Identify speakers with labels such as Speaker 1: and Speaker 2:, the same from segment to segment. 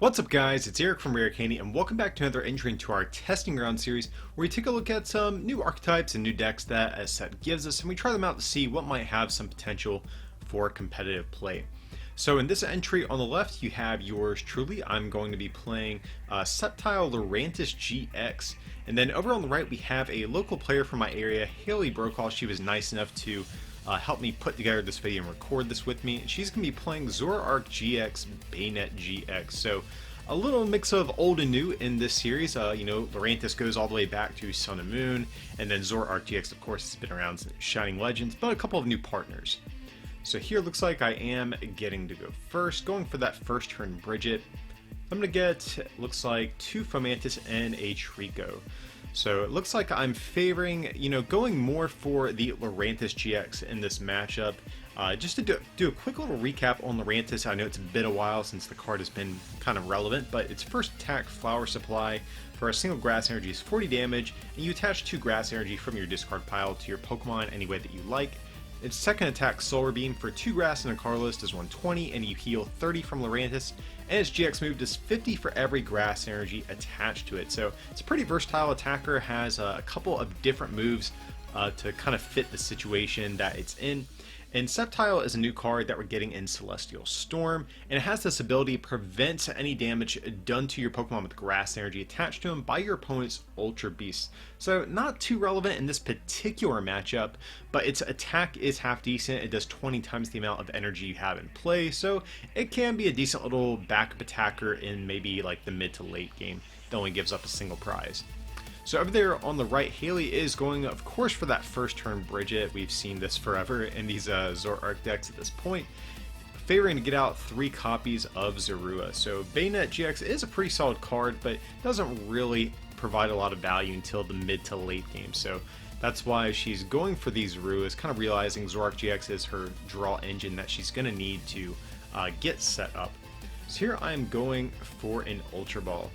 Speaker 1: What's up guys, it's Eric from Candy, and welcome back to another entry into our testing ground series where we take a look at some new archetypes and new decks that a set gives us and we try them out to see what might have some potential for competitive play. So in this entry on the left you have yours truly. I'm going to be playing Sceptile Lurantis GX, and then over on the right we have a local player from my area, Haley Brokaw. She was nice enough to help me put together this video and record this with me. She's going to be playing Zoroark GX, Banette GX. So a little mix of old and new in this series. Lurantis goes all the way back to Sun and Moon, and then Zoroark GX, of course, has been around since Shining Legends, but a couple of new partners. So here it looks like I am getting to go first, going for that first turn Bridget. I'm going to get, looks like, 2 Fomantis and a Rico. So it looks like I'm favoring, going more for the Lurantis GX in this matchup. Just to do a quick little recap on Lurantis. I know it's been a while since the card has been kind of relevant, but its first attack, Flower Supply, for a single grass energy is 40 damage, and you attach 2 grass energy from your discard pile to your Pokemon any way that you like. Its second attack, Solar Beam, for 2 grass in a card list is 120, and you heal 30 from Lurantis, and its GX move does 50 for every grass energy attached to it. So it's a pretty versatile attacker, has a couple of different moves to kind of fit the situation that it's in. And Sceptile is a new card that we're getting in Celestial Storm, and it has this ability to prevent any damage done to your Pokemon with grass energy attached to them by your opponent's Ultra Beasts. So not too relevant in this particular matchup, but its attack is half decent. It does 20 times the amount of energy you have in play, so it can be a decent little backup attacker in maybe like the mid to late game that only gives up a single prize. So over there on the right, Haley is going, of course, for that first turn Bridget. We've seen this forever in these Zoroark decks at this point. Favoring to get out 3 copies of Zorua. So Banette GX is a pretty solid card, but doesn't really provide a lot of value until the mid to late game. So that's why she's going for these Zoruas, kind of realizing Zoroark GX is her draw engine that she's going to need to get set up. So here I'm going for an Ultra Ball.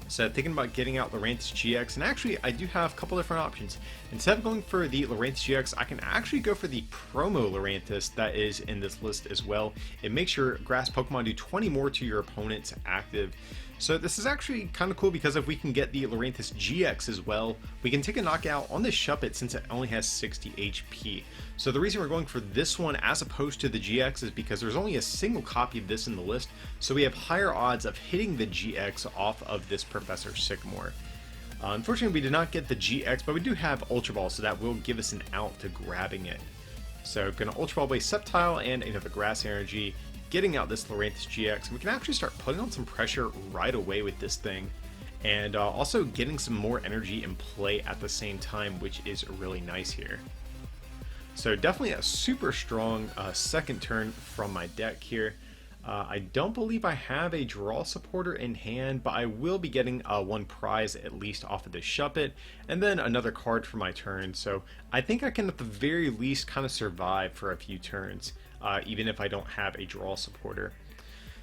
Speaker 1: So thinking about getting out Lurantis GX, and actually I do have a couple different options. Instead of going for the Lurantis GX, I can actually go for the promo Lurantis that is in this list as well. It makes your grass Pokemon do 20 more to your opponent's active. So this is actually kind of cool because if we can get the Lurantis GX as well, we can take a knockout on this Shuppet since it only has 60 HP. So the reason we're going for this one as opposed to the GX is because there's only a single copy of this in the list, so we have higher odds of hitting the GX off of this Professor Sycamore. Unfortunately, we did not get the GX, but we do have Ultra Ball, so that will give us an out to grabbing it. So gonna Ultra Ball base Sceptile and another grass energy, getting out this Lurantis GX, and we can actually start putting on some pressure right away with this thing, and also getting some more energy in play at the same time, which is really nice here. So definitely a super strong second turn from my deck here. I don't believe I have a draw supporter in hand, but I will be getting 1 prize at least off of this Shuppet, and then another card for my turn. So I think I can at the very least kind of survive for a few turns, even if I don't have a draw supporter.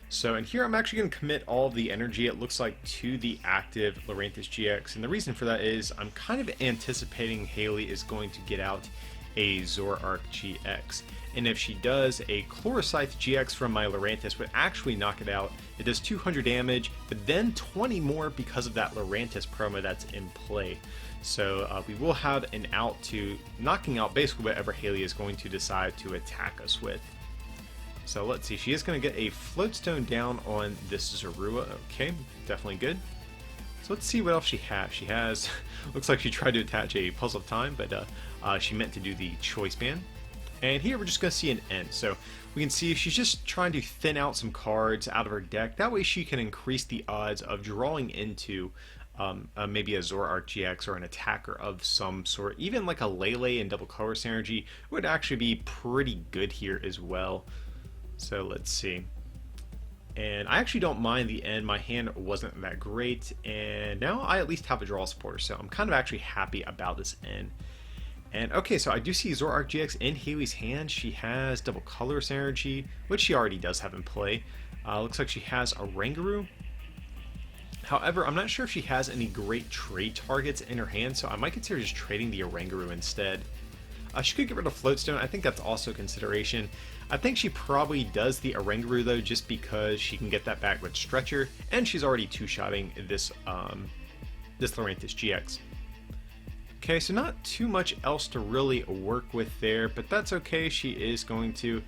Speaker 1: So in here I'm actually going to commit all of the energy, it looks like, to the active Lurantis GX, and the reason for that is I'm kind of anticipating Haley is going to get out a Zoroark GX, and if she does, a Chlorocythe GX from my Lurantis would actually knock it out. It does 200 damage, but then 20 more because of that Lurantis promo that's in play. So we will have an out to knocking out basically whatever Haley is going to decide to attack us with. So let's see, she is going to get a Floatstone down on this Zorua. Okay, definitely good. So let's see what else she has. She has, looks like she tried to attach a Puzzle of Time, but she meant to do the Choice Band. And here we're just going to see an end. So we can see she's just trying to thin out some cards out of her deck. That way she can increase the odds of drawing into maybe a Zoroark GX or an attacker of some sort. Even like a Lele and Double Color Synergy would actually be pretty good here as well. So let's see. And I actually don't mind the end. My hand wasn't that great, and now I at least have a draw supporter, so I'm kind of actually happy about this end. And okay, so I do see Zoroark GX in Haley's hand. She has Double Colorless Energy, which she already does have in play. Looks like she has a Rangaroo. However, I'm not sure if she has any great trade targets in her hand, so I might consider just trading the Rangaroo instead. She could get rid of Floatstone. I think that's also a consideration. I think she probably does the Oranguru though, just because she can get that back with Stretcher, and she's already two-shotting this Lurantis GX. Okay, so not too much else to really work with there, but that's okay. She is going to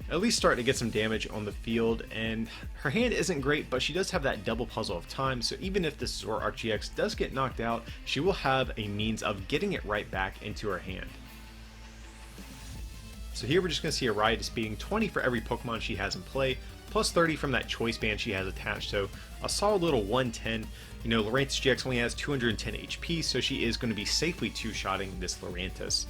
Speaker 1: at least start to get some damage on the field, and her hand isn't great, but she does have that double puzzle of time, so even if this Zoroark GX does get knocked out, she will have a means of getting it right back into her hand. So here we're just going to see a Riot beating 20 for every Pokemon she has in play, plus 30 from that choice band she has attached, so a solid little 110. You know, Lurantis GX only has 210 HP, so she is going to be safely two-shotting this Lurantis.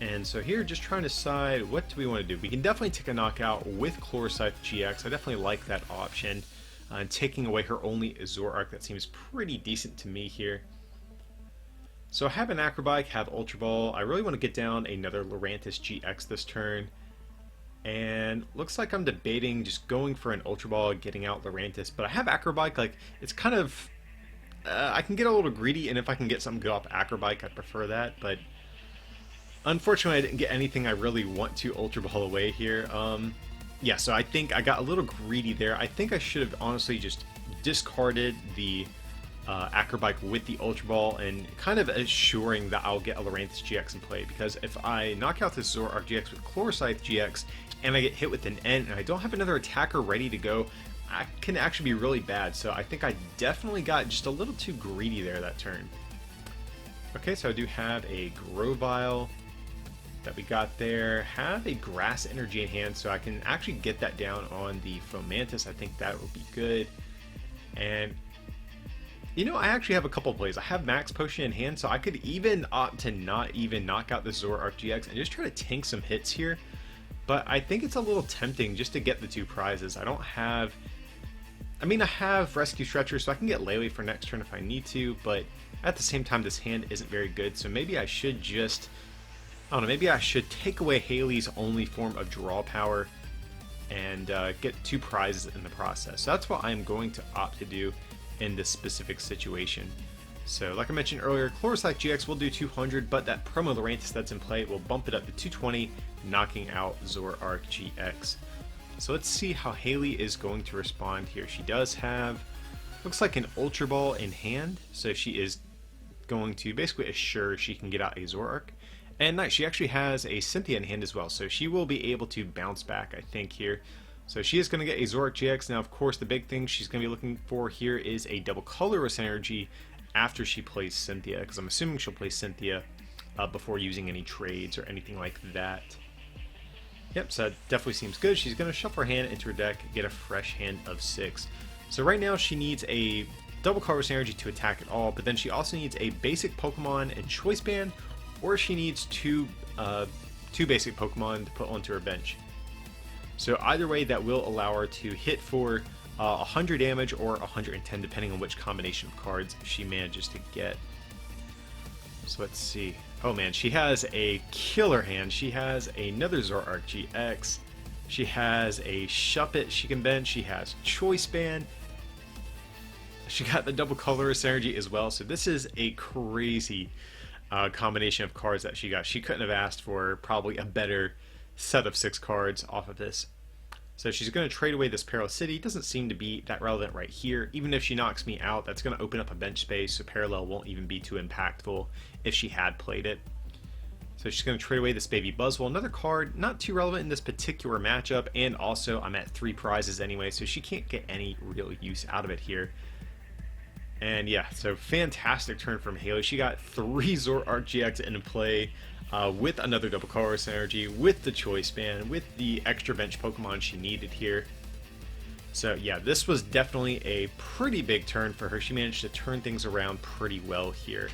Speaker 1: And so here, just trying to decide what do we want to do. We can definitely take a knockout with Chlorocythe GX. I definitely like that option. And taking away her only Zoroark, that seems pretty decent to me here. So I have an Acrobike, have Ultra Ball. I really want to get down another Lurantis GX this turn. And looks like I'm debating just going for an Ultra Ball and getting out Lurantis. But I have Acrobike, like, it's kind of... I can get a little greedy, and if I can get something good off Acrobike, I'd prefer that. But unfortunately, I didn't get anything I really want to Ultra Ball away here. Yeah, so I think I got a little greedy there. I think I should have honestly just discarded the Acrobike with the Ultra Ball and kind of assuring that I'll get a Lurantis GX in play, because if I knock out this Zoroark GX with Chlorocythe GX and I get hit with an N and I don't have another attacker ready to go, I can actually be really bad. So I think I definitely got just a little too greedy there that turn. Okay, so I do have a Grovyle that we got there, have a Grass Energy in hand, so I can actually get that down on the Fomantis. I think that would be good. And you know, I actually have a couple plays. I have Max Potion in hand, so I could even opt to not even knock out the Zoroark GX and just try to tank some hits here. But I think it's a little tempting just to get the two prizes. I don't have... I mean, I have Rescue Stretcher, so I can get Lele for next turn if I need to, but at the same time, this hand isn't very good, so maybe I should just... I don't know, maybe I should take away Haley's only form of draw power and get two prizes in the process. So that's what I'm going to opt to do in this specific situation. So like I mentioned earlier, Chlorocythe GX will do 200, but that promo Lurantis that's in play will bump it up to 220, knocking out Zoroark GX. So let's see how Haley is going to respond here. She does have, looks like an Ultra Ball in hand, so she is going to basically assure she can get out a Zoroark. And nice, she actually has a Cynthia in hand as well, so she will be able to bounce back, I think, here. So she is going to get a Zoroark GX. Now, of course, the big thing she's going to be looking for here is a double colorless energy after she plays Cynthia, because I'm assuming she'll play Cynthia before using any trades or anything like that. Yep, so that definitely seems good. She's going to shuffle her hand into her deck, get a fresh hand of 6. So right now she needs a double colorless energy to attack at all, but then she also needs a basic Pokemon and Choice Band, or she needs two basic Pokemon to put onto her bench. So either way, that will allow her to hit for 100 damage or 110, depending on which combination of cards she manages to get. So let's see. Oh man, she has a killer hand. She has another Zoroark GX. She has a Shuppet she can bench. She has Choice Band. She got the double colorless energy as well. So this is a crazy combination of cards that she got. She couldn't have asked for probably a better set of 6 cards off of this. So she's going to trade away this Parallel City. Doesn't seem to be that relevant right here. Even if she knocks me out, that's going to open up a bench space, so Parallel won't even be too impactful if she had played it. So she's going to trade away this Baby Buzzwole. Another card, not too relevant in this particular matchup, and also I'm at 3 prizes anyway, so she can't get any real use out of it here. And yeah, so fantastic turn from Haley. She got 3 Zoroark GX in play. With another double colorless energy, with the Choice Band, with the extra bench Pokemon she needed here. So yeah, this was definitely a pretty big turn for her. She managed to turn things around pretty well here.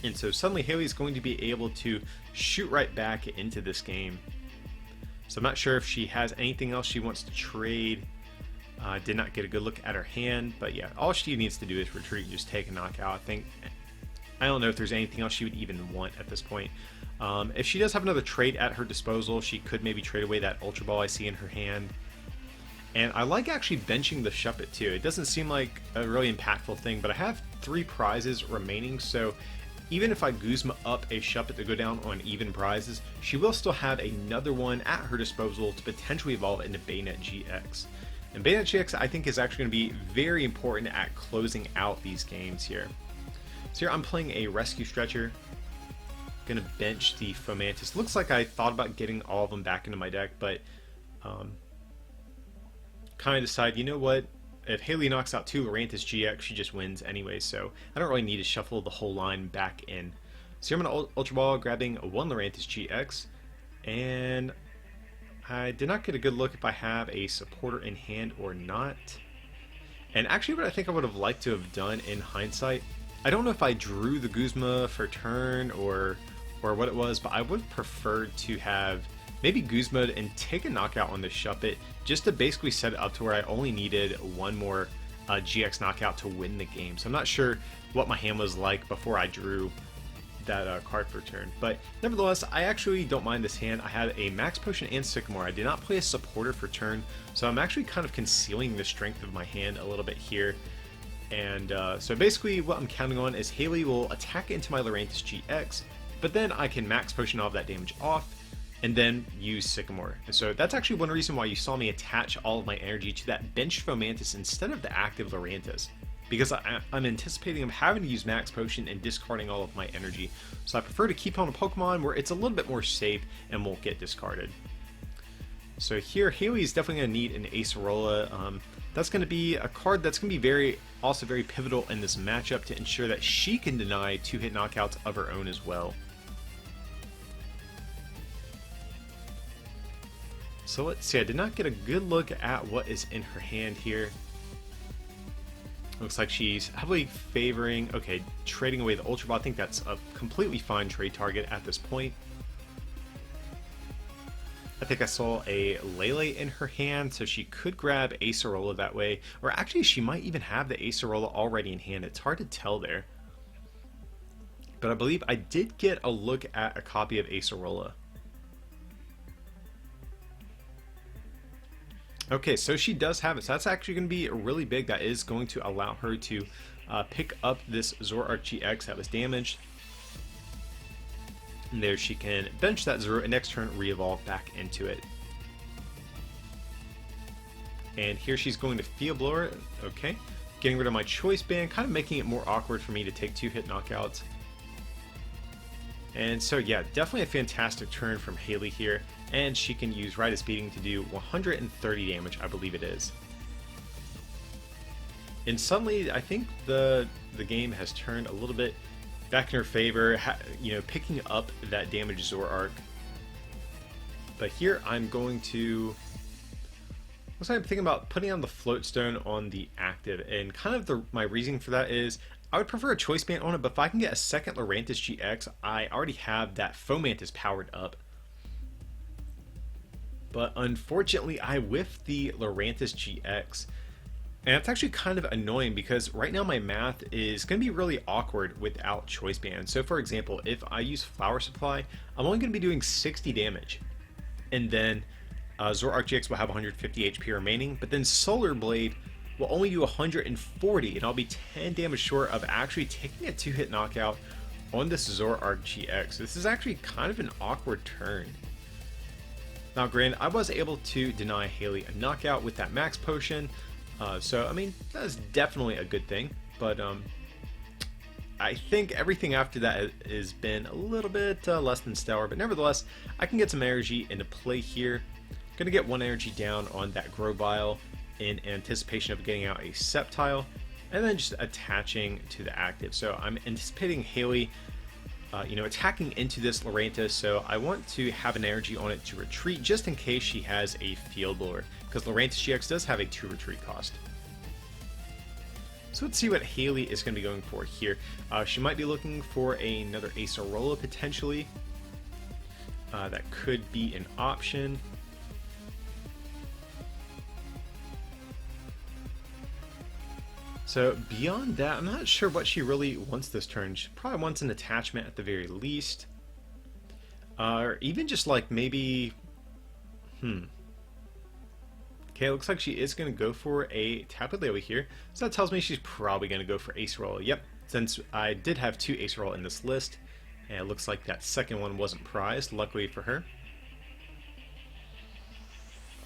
Speaker 1: And so suddenly Haley's going to be able to shoot right back into this game. So I'm not sure if she has anything else she wants to trade. Did not get a good look at her hand, but yeah, all she needs to do is retreat and just take a knockout. I don't know if there's anything else she would even want at this point. If she does have another trade at her disposal, she could maybe trade away that Ultra Ball I see in her hand. And I like actually benching the Shuppet too. It doesn't seem like a really impactful thing, but I have 3 prizes remaining, so even if I Guzma up a Shuppet to go down on even prizes, she will still have another one at her disposal to potentially evolve into Banette GX. And Banette GX, I think, is actually going to be very important at closing out these games here. So here I'm playing a Rescue Stretcher. Going to bench the Fomantis. Looks like I thought about getting all of them back into my deck, but kind of decide, you know what? If Haley knocks out 2 Lurantis GX, she just wins anyway, so I don't really need to shuffle the whole line back in. So here I'm going to Ultra Ball, grabbing 1 Lurantis GX, and I did not get a good look if I have a supporter in hand or not. And actually what I think I would have liked to have done in hindsight, I don't know if I drew the Guzma for turn or what it was, but I would have preferred to have maybe Guzma and take a knockout on the Shuppet just to basically set it up to where I only needed 1 more GX knockout to win the game. So I'm not sure what my hand was like before I drew that card for turn. But nevertheless, I actually don't mind this hand. I had a Max Potion and Sycamore. I did not play a supporter for turn, so I'm actually kind of concealing the strength of my hand a little bit here. And so basically what I'm counting on is Haley will attack into my Lurantis GX, but then I can Max Potion all of that damage off, and then use Sycamore. And so that's actually one reason why you saw me attach all of my energy to that benched Fomantis instead of the active Lurantis, because I'm anticipating I'm having to use Max Potion and discarding all of my energy. So I prefer to keep on a Pokemon where it's a little bit more safe and won't get discarded. So here, Haley is definitely going to need an Acerola. That's going to be a card that's going to be also very pivotal in this matchup to ensure that she can deny 2-hit knockouts of her own as well. So let's see, I did not get a good look at what is in her hand here. Looks like she's heavily favoring, okay, trading away the Ultra Ball. I think that's a completely fine trade target at this point. I think I saw a Lele in her hand, so she could grab Acerola that way. Or actually, she might even have the Acerola already in hand. It's hard to tell there. But I believe I did get a look at a copy of Acerola. Okay, so she does have it. So that's actually going to be really big. That is going to allow her to pick up this Zoroark GX that was damaged. And there she can bench that Zoro and next turn re-evolve back into it. And here she's going to Field Blower. Okay, getting rid of my Choice Band, kind of making it more awkward for me to take 2-hit knockouts. And so yeah, definitely a fantastic turn from Haley here. And she can use Rite of Speeding to do 130 damage, I believe it is. And suddenly, I think the game has turned a little bit back in her favor, you know, picking up that damaged Zoroark. But here I'm going to... I'm thinking about putting on the Float Stone on the active, and kind of my reasoning for that is I would prefer a Choice Band on it, but if I can get a second Lurantis GX, I already have that Fomantis powered up. But unfortunately, I whiffed the Lurantis GX. And it's actually kind of annoying because right now my math is going to be really awkward without Choice Band. So for example, if I use Flower Supply, I'm only going to be doing 60 damage. And then Zoroark GX will have 150 HP remaining, but then Solar Blade will only do 140, and I'll be 10 damage short of actually taking a 2-hit knockout on this Zoroark GX. This is actually kind of an awkward turn. Now granted, I was able to deny Haley a knockout with that Max Potion, so I mean, that is definitely a good thing, but I think everything after that has been a little bit less than stellar, but nevertheless, I can get some energy into play here. Gonna get 1 energy down on that Grovyle in anticipation of getting out a Sceptile, and then just attaching to the active. So I'm anticipating Haley you know, attacking into this Lurantis, so I want to have an energy on it to retreat just in case she has a Field Blower, because Lurantis GX does have a 2 retreat cost. So let's see what Haley is going to be going for here. She might be looking for another Acerola potentially. That could be an option. So beyond that, I'm not sure what she really wants this turn. She probably wants an attachment at the very least. Or even just like maybe... Can Okay, it looks like she is going to go for a Tapu Lele here. So that tells me she's probably going to go for Ace Roll. Yep, since I did have 2 Ace Roll in this list. And it looks like that second one wasn't prized, luckily for her.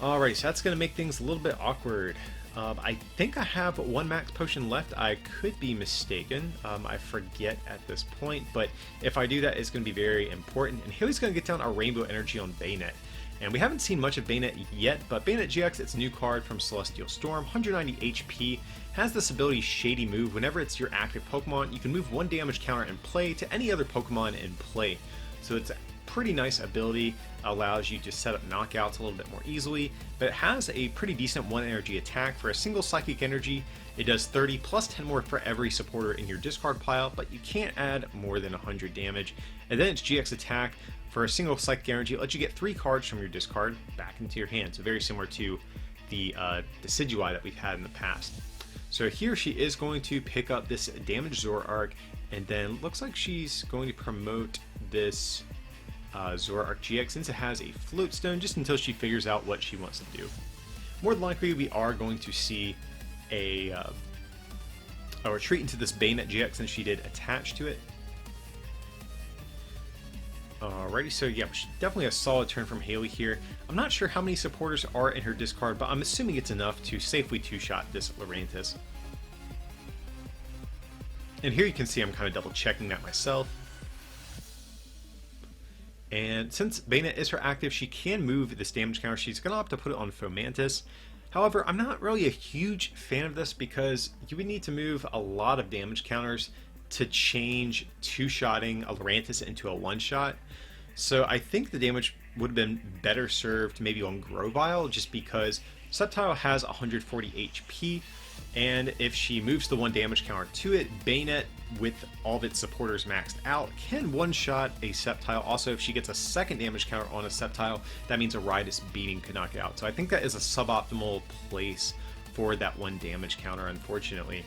Speaker 1: Alright, so that's going to make things a little bit awkward. I think I have 1 max potion left. I could be mistaken. I forget at this point. But if I do that, it's going to be very important. And Hile's going to get down our Rainbow Energy on Banette. And we haven't seen much of Banette yet, but Banette GX, its a new card from Celestial Storm, 190 HP, has this ability Shady Move. Whenever it's your active Pokemon, you can move 1 damage counter in play to any other Pokemon in play. So it's a pretty nice ability, allows you to set up knockouts a little bit more easily, but it has a pretty decent 1 energy attack for a single Psychic Energy. It does 30 plus 10 more for every supporter in your discard pile, but you can't add more than 100 damage. And then its GX attack for a single Psychic Energy lets you get 3 cards from your discard back into your hand, so very similar to the Decidueye that we've had in the past. So here she is going to pick up this damaged Zoroark, and then looks like she's going to promote this Zoroark GX since it has a Float Stone, just until she figures out what she wants to do. More than likely, we are going to see a retreat into this Banette GX since she did attach to it. Alrighty, so yeah, definitely a solid turn from Hice here. I'm not sure how many supporters are in her discard, but I'm assuming it's enough to safely 2-shot this Lurantis. And here you can see I'm kind of double checking that myself. And since Banette is her active, she can move this damage counter. She's going to opt to put it on Fomantis. However, I'm not really a huge fan of this because you would need to move a lot of damage counters to change 2-shotting a Lurantis into a 1-shot. So I think the damage would have been better served maybe on Grovyle, just because Sceptile has 140 HP, and if she moves the 1 damage counter to it, Banette, with all of its supporters maxed out, can 1-shot a Sceptile. Also, if she gets a 2nd damage counter on a Sceptile, that means a Rhydis beating could knock it out. So I think that is a suboptimal place for that 1 damage counter, unfortunately.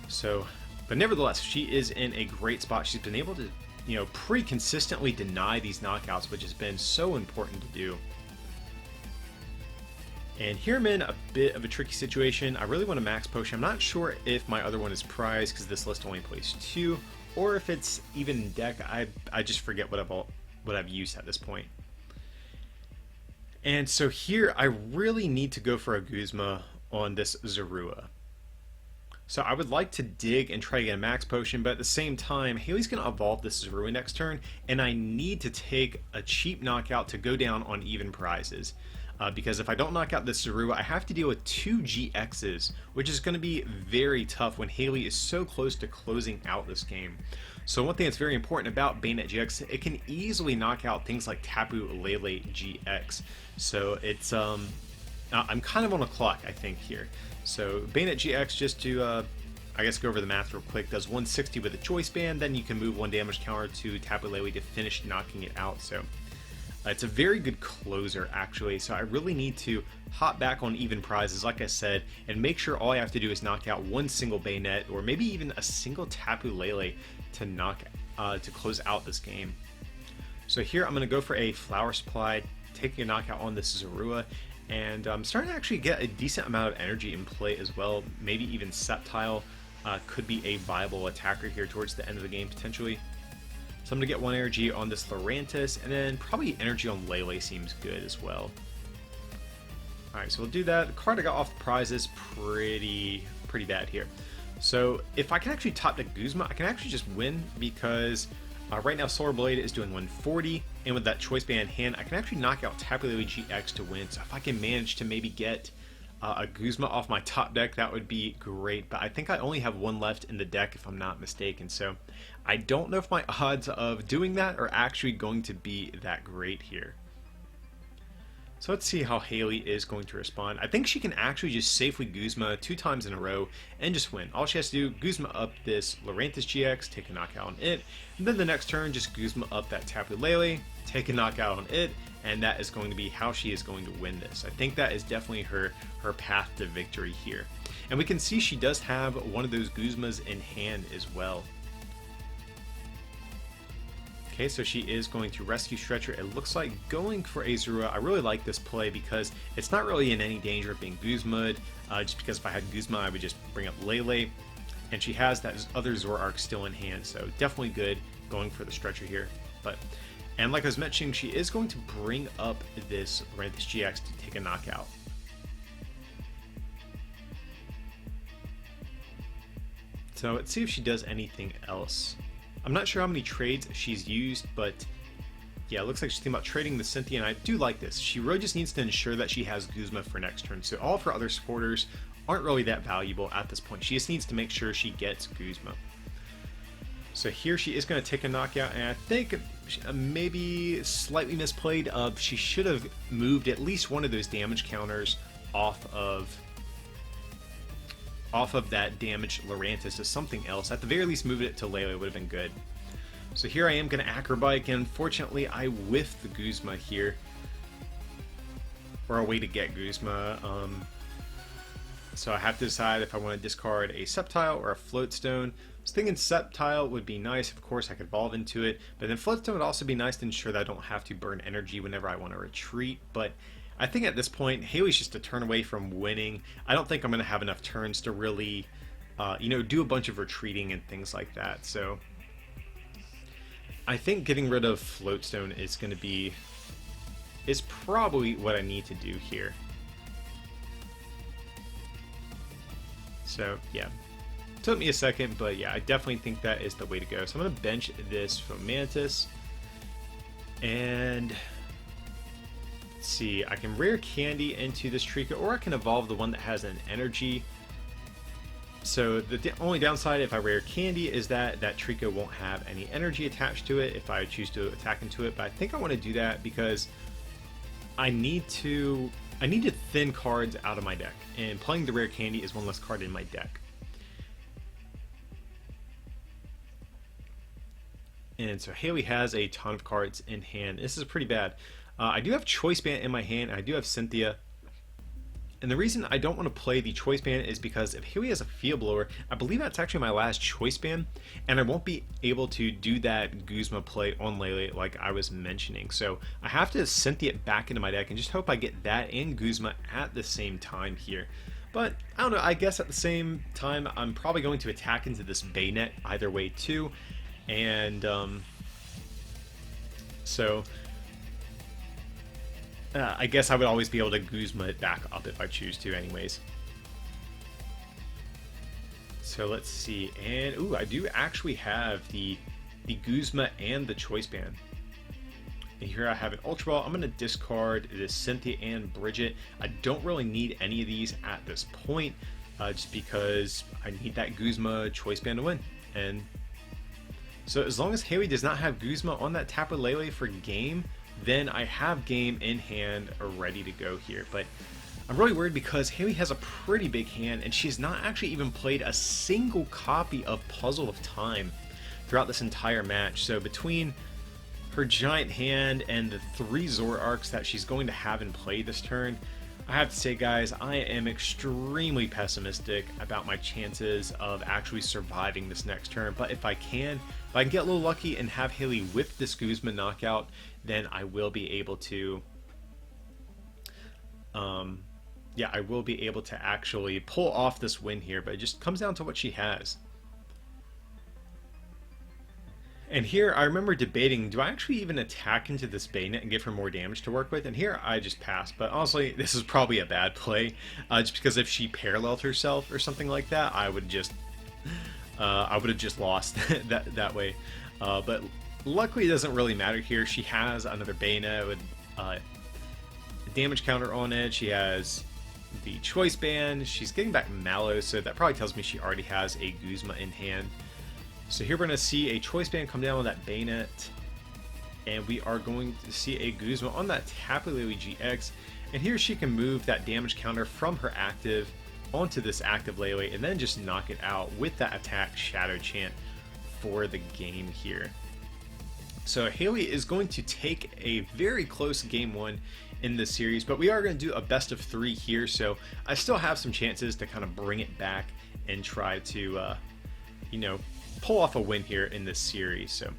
Speaker 1: So, but nevertheless, she is in a great spot. She's been able to, pretty consistently deny these knockouts, which has been so important to do. And here I'm in a bit of a tricky situation. I really want a max potion. I'm not sure if my other one is prized because this list only plays 2, or if it's even in deck. I just forget what I've used at this point. And so here I really need to go for a Guzma on this Zorua. So I would like to dig and try to get a max potion, but at the same time, Hile's going to evolve this Zorua next turn, and I need to take a cheap knockout to go down on even prizes. Because if I don't knock out this Zorua, I have to deal with 2 GXs, which is going to be very tough when Hice is so close to closing out this game. So one thing that's very important about Banette GX, it can easily knock out things like Tapu Lele GX. So it's I'm kind of on a clock, I think, here. So Banette GX, just to I guess go over the math real quick, does 160 with a choice band, then you can move 1 damage counter to Tapu Lele to finish knocking it out. So it's a very good closer, actually, so I really need to hop back on even prizes, like I said, and make sure all I have to do is knock out 1 single Banette, or maybe even a single Tapu Lele to close out this game. So here I'm going to go for a Flower Supply, taking a knockout on this Zorua, and I'm starting to actually get a decent amount of energy in play as well. Maybe even Sceptile could be a viable attacker here towards the end of the game, potentially. So I'm going to get 1 energy on this Lurantis, and then probably energy on Lele seems good as well. Alright, so we'll do that. The card I got off the prize is pretty bad here. So if I can actually top deck Guzma, I can actually just win, because right now Solar Blade is doing 140, and with that choice band in hand, I can actually knock out Tapu Lele GX to win. So if I can manage to maybe get a Guzma off my top deck, that would be great, but I think I only have 1 left in the deck if I'm not mistaken, so I don't know if my odds of doing that are actually going to be that great here. So let's see how Hice is going to respond. I think she can actually just safely Guzma 2 times in a row and just win. All she has to do, Guzma up this Lurantis GX, take a knockout on it, and then the next turn just Guzma up that Tapu Lele, take a knockout on it, and that is going to be how she is going to win this. I think that is definitely her path to victory here. And we can see she does have one of those Guzmas in hand as well. Okay, so she is going to rescue Stretcher. It looks like going for a Zoroark. I really like this play because it's not really in any danger of being Guzma'd, just because if I had Guzma, I would just bring up Lele, and she has that other Zoroark still in hand, so definitely good going for the Stretcher here. And like I was mentioning, she is going to bring up this Lurantis GX to take a knockout. So let's see if she does anything else. I'm not sure how many trades she's used, but yeah, it looks like she's thinking about trading the Cynthia, and I do like this. She really just needs to ensure that she has Guzma for next turn. So all of her other supporters aren't really that valuable at this point. She just needs to make sure she gets Guzma. So here she is going to take a knockout, and I think maybe slightly misplayed. She should have moved at least one of those damage counters off of that damaged Lurantis to something else. At the very least, moving it to Lele would have been good. So here I am going to acrobike, and unfortunately I whiffed the Guzma here. Or a way to get Guzma. So I have to decide if I want to discard a Sceptile or a Floatstone. I was thinking Sceptile would be nice. Of course, I could evolve into it. But then Floatstone would also be nice to ensure that I don't have to burn energy whenever I want to retreat. But I think at this point, Haley's just a turn away from winning. I don't think I'm going to have enough turns to really, do a bunch of retreating and things like that. So I think getting rid of Floatstone is probably what I need to do here. So yeah, took me a second, but yeah, I definitely think that is the way to go. So I'm going to bench this from Mantis, and let's see, I can rare candy into this Trico, or I can evolve the one that has an energy. So the only downside if I rare candy is that Trico won't have any energy attached to it if I choose to attack into it, but I think I want to do that because I need to thin cards out of my deck, and playing the rare candy is one less card in my deck. And so Haley has a ton of cards in hand. This is pretty bad. I do have Choice Band in my hand, and I do have Cynthia. And the reason I don't want to play the Choice Band is because if Haley has a Field Blower, I believe that's actually my last Choice Band, and I won't be able to do that Guzma play on Lele like I was mentioning. So I have to Cynthia it back into my deck and just hope I get that and Guzma at the same time here. But I don't know, I guess at the same time I'm probably going to attack into this Banette either way too. And I guess I would always be able to Guzma it back up if I choose to anyways. So let's see, and ooh, I do actually have the Guzma and the Choice Band. And here I have an Ultra Ball. I'm going to discard this Cynthia and Bridget. I don't really need any of these at this point, just because I need that Guzma Choice Band to win. And so as long as Haley does not have Guzma on that Tapu Lele for game, then I have game in hand ready to go here. But I'm really worried because Haley has a pretty big hand, and she's not actually even played a single copy of Puzzle of Time throughout this entire match. So between her giant hand and the 3 Zoroarks that she's going to have in play this turn, I have to say, guys, I am extremely pessimistic about my chances of actually surviving this next turn. But if I can get a little lucky and have Haley whip this Guzma knockout, then I will be able to, I will be able to actually pull off this win here. But it just comes down to what she has. And here I remember debating, do I actually even attack into this Banette and give her more damage to work with? And here I just passed. But honestly, this is probably a bad play, just because if she paralleled herself or something like that, I would have just lost that way. But luckily, it doesn't really matter here. She has another Banette with a damage counter on it. She has the Choice Band. She's getting back Mallow, so that probably tells me she already has a Guzma in hand. So here we're going to see a Choice Band come down with that Banette, and we are going to see a Guzma on that Tapu Lele GX, and here she can move that damage counter from her active onto this active Lele, and then just knock it out with that attack Shadow Chant for the game here. So Haley is going to take a very close game 1 in this series, but we are going to do a best of 3 here, so I still have some chances to kind of bring it back and try to, pull off a win here in this series. So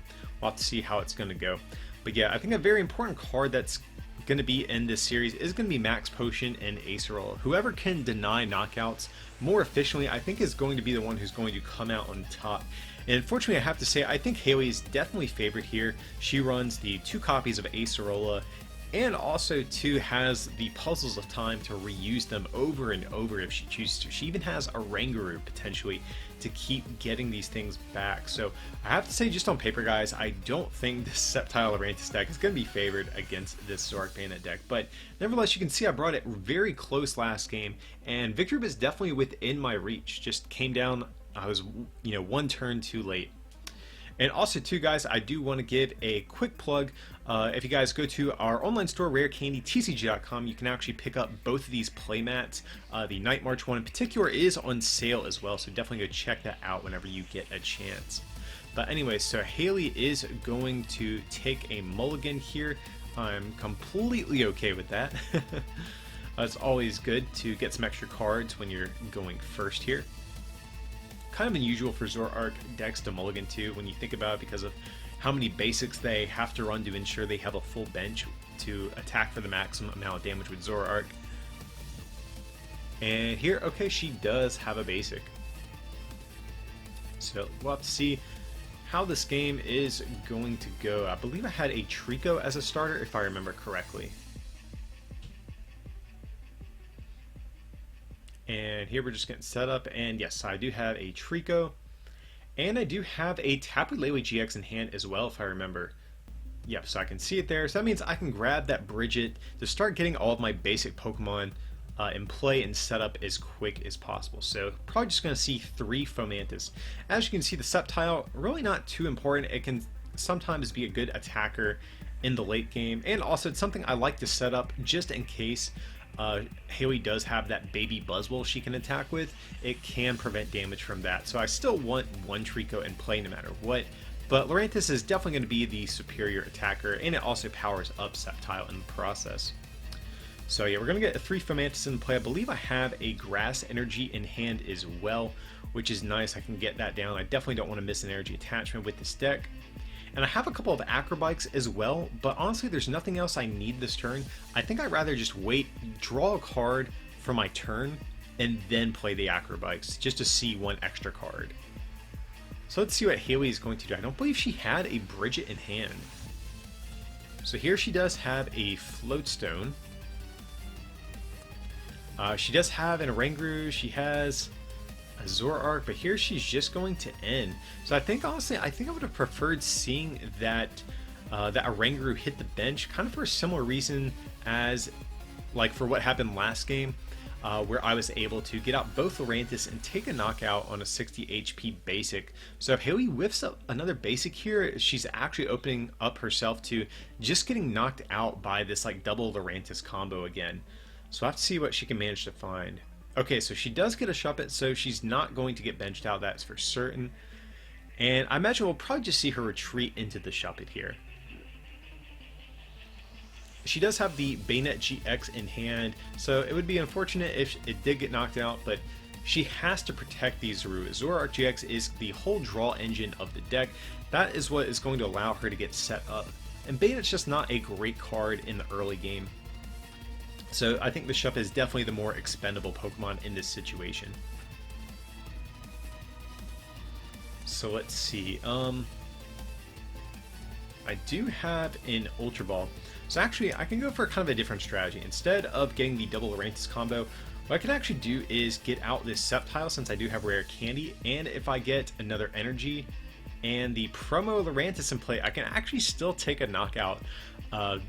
Speaker 1: We'll have to see how it's going to go. But yeah, I think a very important card that's going to be in this series is going to be Max Potion and Acerola. Whoever can deny knockouts more efficiently, I think is going to be the one who's going to come out on top. And unfortunately, I have to say, I think Haley is definitely favored here. She runs the 2 copies of Acerola, and also too has the Puzzles of Time to reuse them over and over if she chooses to. She even has a Rangaroo potentially to keep getting these things back. So I have to say, just on paper, guys, I don't think this Sceptile Lurantis deck is going to be favored against this Zoroark Banette deck. But nevertheless, you can see I brought it very close last game, and victory was definitely within my reach. Just came down, I was, one turn too late. And also too, guys, I do want to give a quick plug. If you guys go to our online store, rarecandytcg.com, you can actually pick up both of these playmats. The Night March one in particular is on sale as well, so definitely go check that out whenever you get a chance. But anyway, so Haley is going to take a mulligan here. I'm completely okay with that. It's always good to get some extra cards when you're going first here. Kind of unusual for Zoroark decks to mulligan too when you think about it, because of how many basics they have to run to ensure they have a full bench to attack for the maximum amount of damage with Zoroark. And here, okay, she does have a basic. So we'll have to see how this game is going to go. I believe I had a Trico as a starter, if I remember correctly. And here we're just getting set up, and yes, I do have a Trico, and I do have a Tapu Lele GX in hand as well, if I remember. Yep, so I can see it there, so that means I can grab that Bridget to start getting all of my basic Pokemon in play and set up as quick as possible. So probably just going to see 3 Fomantis. As you can see, the Sceptile, really not too important. It can sometimes be a good attacker in the late game, and also it's something I like to set up just in case Haley does have that baby Buzzwole she can attack with. It can prevent damage from that. So I still want one Trico in play no matter what. But Lurantis is definitely going to be the superior attacker, and it also powers up Sceptile in the process. So yeah, we're going to get a 3 Fomantis in play. I believe I have a Grass Energy in hand as well, which is nice. I can get that down. I definitely don't want to miss an energy attachment with this deck. And I have a couple of Acrobikes as well, but honestly there's nothing else I need this turn. I think I'd rather just wait, draw a card for my turn, and then play the Acrobikes, just to see 1 extra card. So let's see what Haley is going to do. I don't believe she had a Bridget in hand. So here she does have a Floatstone. She does have an Rangaroo, she has a Zoroark, but here she's just going to end. So I think, honestly, I would have preferred seeing that that Rangaroo hit the bench, kind of for a similar reason as like for what happened last game, where I was able to get out both Lurantis and take a knockout on a 60 HP basic. So if Haley whiffs up another basic here, she's actually opening up herself to just getting knocked out by this like double Lurantis combo again. So I have to see what she can manage to find. Okay, so she does get a Shuppet, so she's not going to get benched out, that's for certain. And I imagine we'll probably just see her retreat into the Shuppet here. She does have the Banette GX in hand, so it would be unfortunate if it did get knocked out, but she has to protect these Zoroark. Zoroark GX is the whole draw engine of the deck. That is what is going to allow her to get set up. And Banette's just not a great card in the early game. So I think the Shuppet is definitely the more expendable Pokemon in this situation. So let's see. I do have an Ultra Ball. So actually, I can go for kind of a different strategy. Instead of getting the double Lurantis combo, what I can actually do is get out this Sceptile, since I do have Rare Candy, and if I get another Energy and the promo Lurantis in play, I can actually still take a knockout on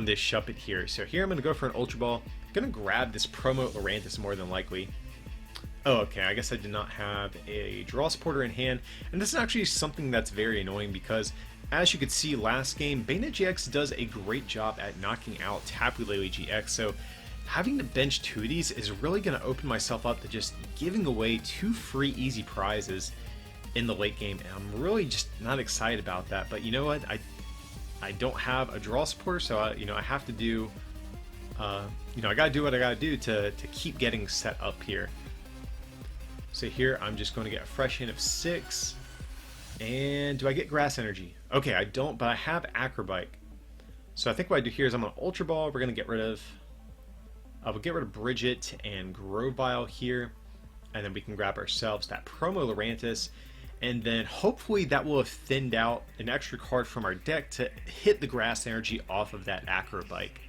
Speaker 1: this Shuppet here. So here I'm going to go for an Ultra Ball. I'm going to grab this promo Lurantis more than likely. Oh, okay, I guess I did not have a Draw Supporter in hand, and this is actually something that's very annoying because, as you could see last game, Banette GX does a great job at knocking out Tapu Lele GX, so having to bench 2 of these is really going to open myself up to just giving away 2 free easy prizes in the late game, and I'm really just not excited about that. But you know what, I don't have a Draw Supporter, so I have to do, I gotta do what I gotta do to keep getting set up here. So here I'm just going to get a fresh hit of 6. And do I get grass energy? Okay, I don't, but I have acrobike. So I think what I do here is I'm going to Ultra Ball. We're going to get rid of... we'll get rid of Bridget and Grovile here. And then we can grab ourselves that promo Lurantis. And then hopefully that will have thinned out an extra card from our deck to hit the grass energy off of that acrobike.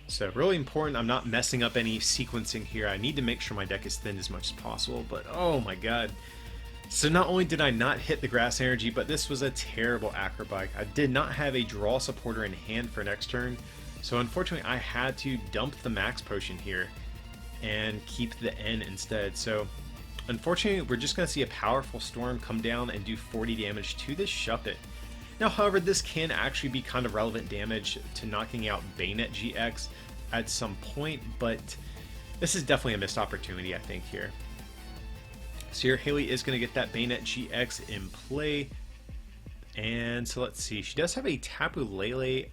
Speaker 1: So really important, I'm not messing up any sequencing here. I need to make sure my deck is thinned as much as possible, but oh my god. So not only did I not hit the grass energy, but this was a terrible acrobike. I did not have a draw supporter in hand for next turn, so unfortunately I had to dump the max potion here and keep the N instead. So unfortunately we're just going to see a powerful storm come down and do 40 damage to this Shuppet. Now, however, this can actually be kind of relevant damage to knocking out Banette GX at some point, but this is definitely a missed opportunity, I think, here. So here, Haley is going to get that Banette GX in play. And so let's see. She does have a Tapu Lele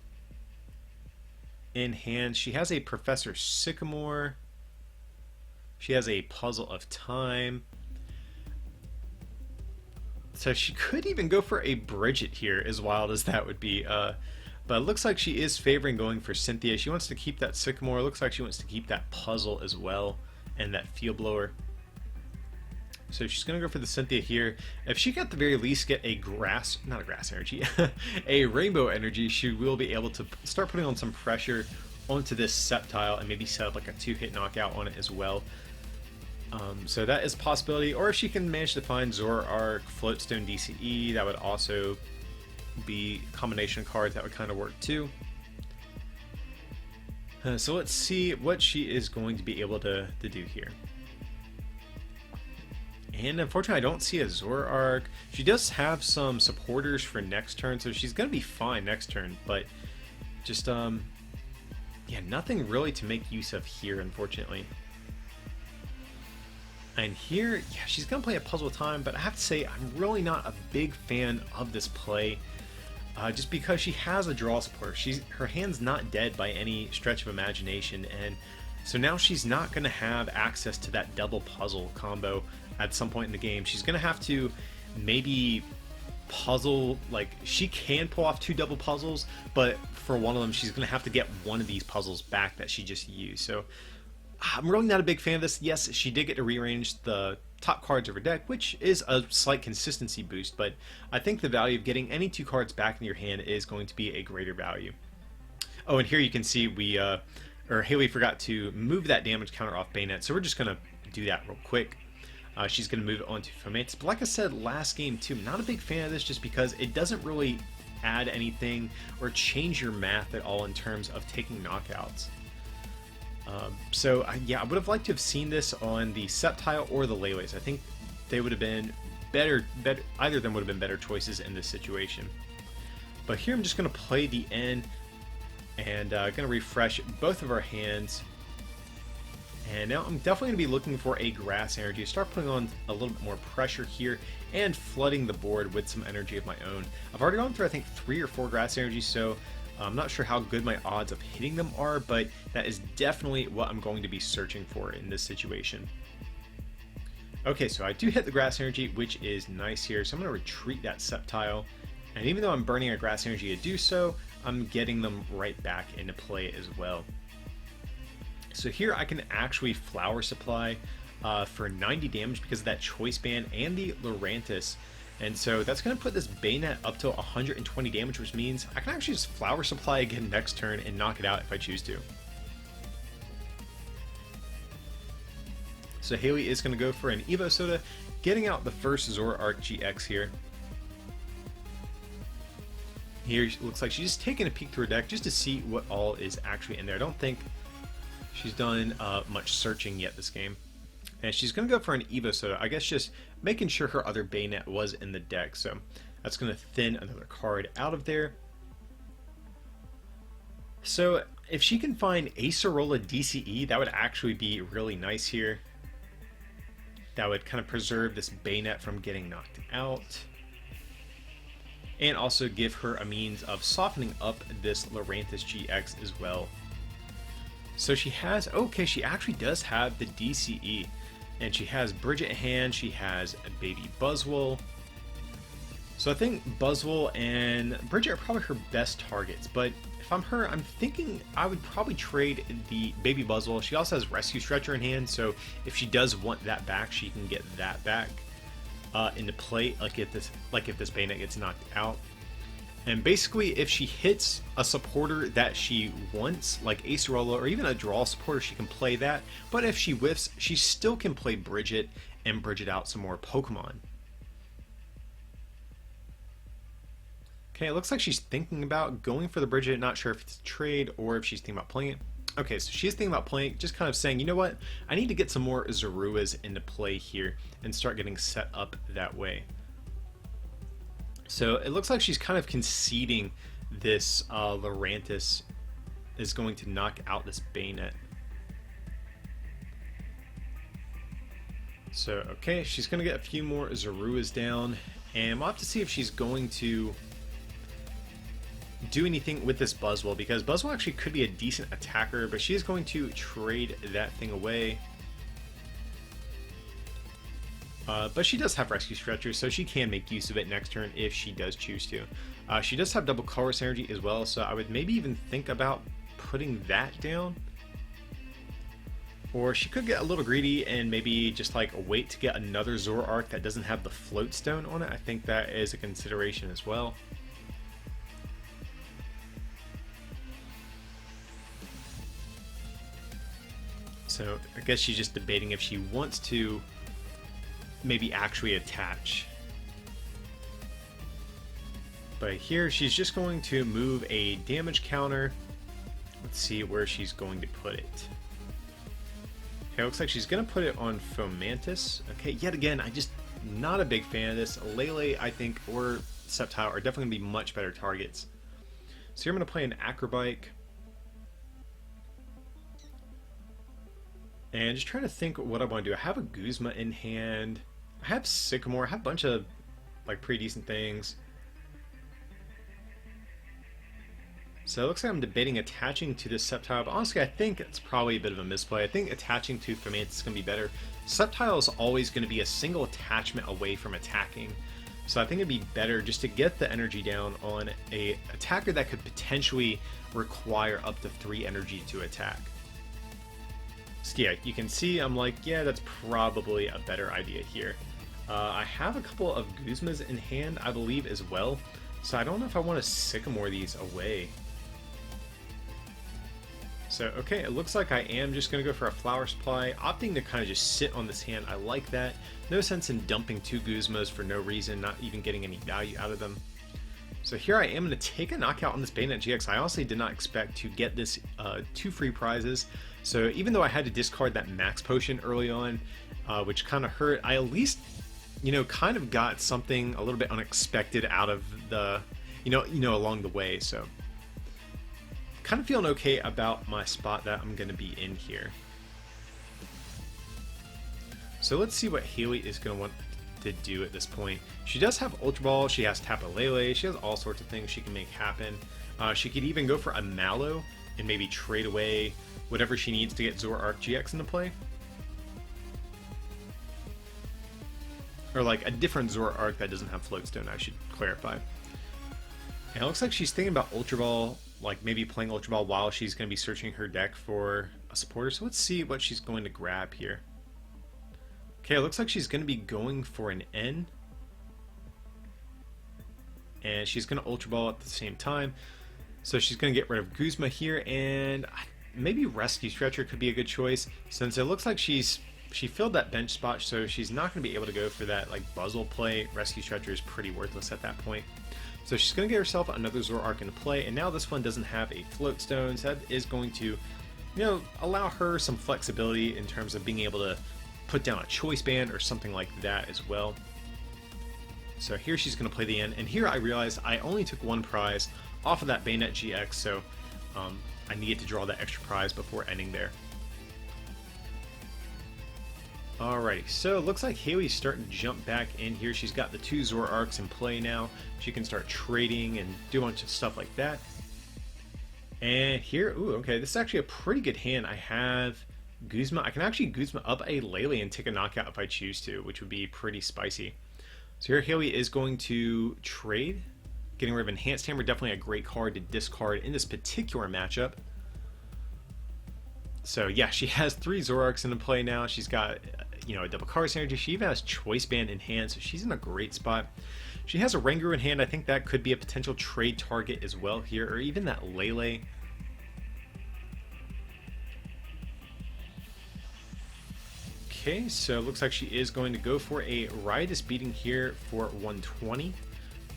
Speaker 1: in hand. She has a Professor Sycamore. She has a Puzzle of Time. So she could even go for a Bridget here, as wild as that would be. But it looks like she is favoring going for Cynthia. She wants to keep that Sycamore. It looks like she wants to keep that Puzzle as well, and that Field Blower. So she's going to go for the Cynthia here. If she can at the very least get a not a grass energy, a rainbow energy, she will be able to start putting on some pressure onto this Sceptile and maybe set up like a 2-hit knockout on it as well. So that is a possibility. Or if she can manage to find Zoroark, Floatstone DCE, that would also be a combination of cards that would kind of work too. So let's see what she is going to be able to do here. And unfortunately, I don't see a Zoroark. She does have some supporters for next turn, so she's going to be fine next turn. But just, yeah, nothing really to make use of here, unfortunately. And here, yeah, she's going to play a Puzzle Time, but I have to say, I'm really not a big fan of this play. Just because she has a draw supporter. Her hand's not dead by any stretch of imagination, and so now she's not going to have access to that double puzzle combo at some point in the game. She's going to have to maybe puzzle, like, she can pull off 2 double puzzles, but for one of them she's going to have to get one of these puzzles back that she just used. So I'm really not a big fan of this. Yes, she did get to rearrange the top cards of her deck, which is a slight consistency boost, but I think the value of getting any 2 cards back in your hand is going to be a greater value. Oh, and here you can see Haley forgot to move that damage counter off Banette, so we're just going to do that real quick. She's going to move it on to Fomantis. But like I said last game too, I'm not a big fan of this just because it doesn't really add anything or change your math at all in terms of taking knockouts. So yeah, I would have liked to have seen this on the Sceptile or the Lele's. I think they would have been better, either of them would have been better choices in this situation. But here I'm just going to play the N and going to refresh both of our hands. And now I'm definitely going to be looking for a grass energy. Start putting on a little bit more pressure here and flooding the board with some energy of my own. I've already gone through I think 3 or 4 grass energies, so I'm not sure how good my odds of hitting them are, but that is definitely what I'm going to be searching for in this situation. Okay, so I do hit the grass energy, which is nice here. So I'm going to retreat that Sceptile. And even though I'm burning a grass energy to do so, I'm getting them right back into play as well. So here I can actually Flower Supply for 90 damage because of that Choice Band and the Lurantis. And so that's going to put this Banette up to 120 damage, which means I can actually just Flower Supply again next turn and knock it out if I choose to. So Haley is going to go for an Evo Soda, getting out the first Zoroark GX here. Here it looks like she's just taking a peek through her deck just to see what all is actually in there. I don't think she's done much searching yet this game. And she's going to go for an Evo Soda, I guess just making sure her other Banette was in the deck. So that's going to thin another card out of there. So if she can find Acerola DCE, that would actually be really nice here. That would kind of preserve this Banette from getting knocked out. And also give her a means of softening up this Lurantis GX as well. So she has, okay, she actually does have the DCE. And she has Bridget in hand, she has a Baby Buzzwole. So I think Buzzwole and Bridget are probably her best targets, but if I'm her, I'm thinking I would probably trade the baby Buzzwole. She also has Rescue Stretcher in hand, so if she does want that back, she can get that back into play, like if this Banette gets knocked out. And basically, if she hits a supporter that she wants, like Acerola or even a draw supporter, she can play that. But if she whiffs, she still can play Bridget and Bridget out some more Pokemon. Okay, it looks like she's thinking about going for the Bridget. Not sure if it's a trade or if she's thinking about playing it. Okay, so she's thinking about playing, just kind of saying, you know what? I need to get some more Zoruas into play here and start getting set up that way. So it looks like she's kind of conceding this Lurantis is going to knock out this Banette. So, okay, she's going to get a few more Zoruas down, and we'll have to see if she's going to do anything with this Buzzwole, because Buzzwole actually could be a decent attacker, but she is going to trade that thing away. But she does have Rescue Stretcher, so she can make use of it next turn if she does choose to. She does have double Colress Energy as well, so I would maybe even think about putting that down. Or she could get a little greedy and maybe just like wait to get another Zoroark that doesn't have the Float Stone on it. I think that is a consideration as well. So I guess she's just debating if she wants to maybe actually attach. But here she's just going to move a damage counter. Let's see where she's going to put it. Okay, looks like she's going to put it on Fomantis. Okay, yet again, I just not a big fan of this. Lele, I think, or Sceptile are definitely going to be much better targets. So here I'm going to play an Acrobike. And just trying to think what I want to do. I have a Guzma in hand. I have Sycamore. I have a bunch of like pretty decent things. So it looks like I'm debating attaching to this Sceptile, but honestly I think it's probably a bit of a misplay. I think attaching to Fomantis is going to be better. Sceptile is always going to be a single attachment away from attacking. So I think it'd be better just to get the energy down on a attacker that could potentially require up to 3 energy to attack. So yeah, you can see I'm like, yeah, that's probably a better idea here. I have a couple of Guzmas in hand, I believe, as well. So I don't know if I want to Sycamore these away. So, okay, it looks like I am just going to go for a Flower Supply, opting to kind of just sit on this hand. I like that. No sense in dumping 2 Guzmas for no reason, not even getting any value out of them. So here I am going to take a knockout on this Banette GX. I honestly did not expect to get this 2 free prizes. So even though I had to discard that Max Potion early on, which kind of hurt, I at least, you know, kind of got something a little bit unexpected out of the, you know, along the way. So kind of feeling okay about my spot that I'm going to be in here. So let's see what Haley is going to want to do at this point. She does have Ultra Ball, she has Tapu Lele, she has all sorts of things she can make happen. She could even go for a Mallow and maybe trade away whatever she needs to get Zoroark GX into play. Or like a different Zoroark that doesn't have Float Stone, I should clarify. And it looks like she's thinking about Ultra Ball, like maybe playing Ultra Ball while she's going to be searching her deck for a supporter. So let's see what she's going to grab here. Okay, it looks like she's going to be going for an N. And she's going to Ultra Ball at the same time. So she's going to get rid of Guzma here, and maybe Rescue Stretcher could be a good choice, since it looks like she filled that bench spot, so she's not going to be able to go for that like Buzzwole play. Rescue Stretcher is pretty worthless at that point. So she's going to get herself another Zoroark into play, and now this one doesn't have a Float Stone, so that is going to, you know, allow her some flexibility in terms of being able to put down a Choice Band or something like that as well. So here she's going to play the N, and here I realized I only took 1 prize off of that Banette GX, so I needed to draw that extra prize before ending there. Alrighty, so it looks like Haley's starting to jump back in here. She's got the 2 Zoroarks in play now. She can start trading and do a bunch of stuff like that. And here, ooh, okay, this is actually a pretty good hand. I have Guzma. I can actually Guzma up a Lele and take a knockout if I choose to, which would be pretty spicy. So here Haley is going to trade. Getting rid of Enhanced Hammer, definitely a great card to discard in this particular matchup. So yeah, she has 3 Zoroarks into play now. She's got, a double card synergy. She even has Choice Band in hand, so she's in a great spot. She has a Rangaroo in hand. I think that could be a potential trade target as well here, or even that Lele. Okay, so it looks like she is going to go for a Riotous Beating here for 120.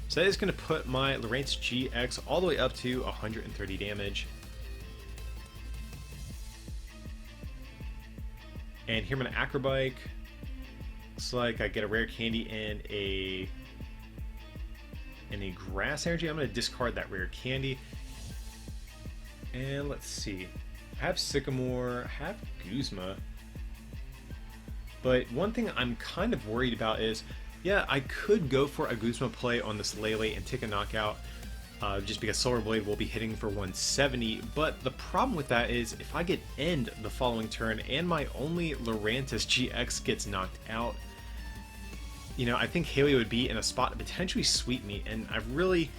Speaker 1: So that is going to put my Lurantis GX all the way up to 130 damage. And here I'm going to Acrobike. Looks like I get a rare candy and a grass energy. I'm going to discard that rare candy. And let's see. I have Sycamore, I have Guzma. But one thing I'm kind of worried about is, yeah, I could go for a Guzma play on this Lele and take a knockout, just because Solar Blade will be hitting for 170. But the problem with that is if I get end the following turn and my only Lurantis GX gets knocked out, I think Haley would be in a spot to potentially sweep me. And I really,